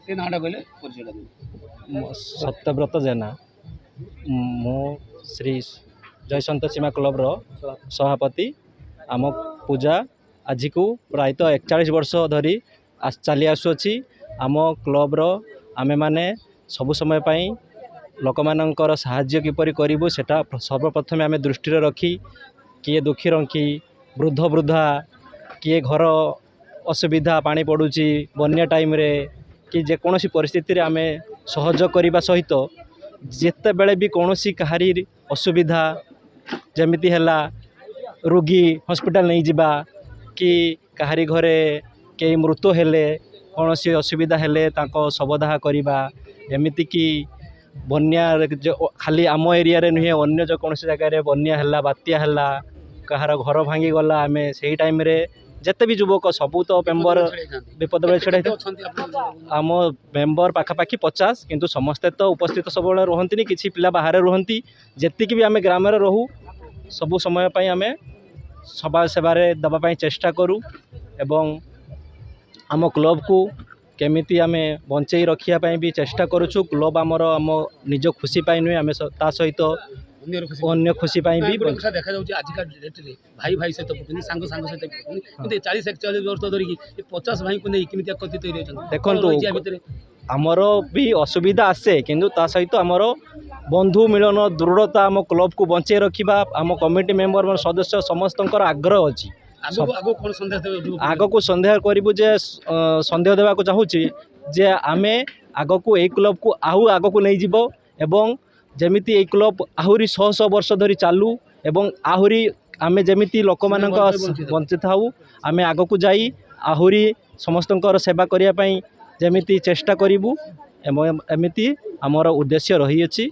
से नाटा कहले परिचय सत्यव्रत जेना मो श्री जय सन्त सीमा क्लब्र सभापति आम पूजा आज को प्रायतः 41 वर्ष धरी चली आसुअछि। आम क्लब्र आमे माने सबु समय पाई लोक मानकर साहाय्य किपरि करिबु सेटा सर्वप्रथमे आमे दृष्टि रखी किए दुखी रखी वृद्ध वृद्धा किए घर असुविधा पानी पड़ुची बन्या टाइम रे कि जेकोसी परिस्थिति रे आमे सहयोग करने सहित जिते बेले भी कौन कहारी असुविधा जमिति हैला रोगी हॉस्पिटल नहीं जिबा कि कहारी घरे कई मृत्यु हेले कौन सी असुविधा हेले तांको शवदाह करवा एमिति कि बन्या खाली आम एरिया रे नुहे अन्य जो कौन जगह बन्या हैला बात्या हैला कहार घर भांगी गला आमे सेही टाइम रे जिते भी युवक सबू तो मेम्बर विपद बेले छड़ा आम मेम्बर पाखापाखि 50 किंतु समस्ते तो उपस्थित सब रुहंती किसी पिला बाहर रुहंती जेतिक भी आम ग्राम रहू सबु समय पाई आमे सभा सेवारे दबापाई चेष्टा करूँ एवं आम क्लब को केमिति आमे बंचई रखिया भी चेष्टा करूँ। क्लब आमर आम निज खुशी पाई नुहे आम ता सहित अन्य खुशी पाई भी देखा जाऊँ आजिका डेट रे भाई भाई सहित पकड़नी सांग सांग सहित पकड़नी 40-41 वर्ष धरिकी 50 भाई को नहीं केमिति कथित देखो आमर भी असुविधा आसे किंतु ता सहित आमर बंधु मिलन दृढ़ता आम क्लब को बंचे रखा आम कमिटी मेम्बर सदस्य समस्त आग्रह अच्छी आग को सन्देह करूँ जे सन्देह देवा चाहूँगी जे आमे आग को यही क्लब को आहु आग को नहीं जीव एवं जमिति ए क्लब आहुरी 100 वर्ष धरी चालू एवं आहुरी आमे जमिति लोक मानक बंची थाऊ आमे आग को जाई आहुरी समस्त सेवा करने जमिति चेष्टा करूँ एवं एमिति आमर उद्देश्य रही अछि।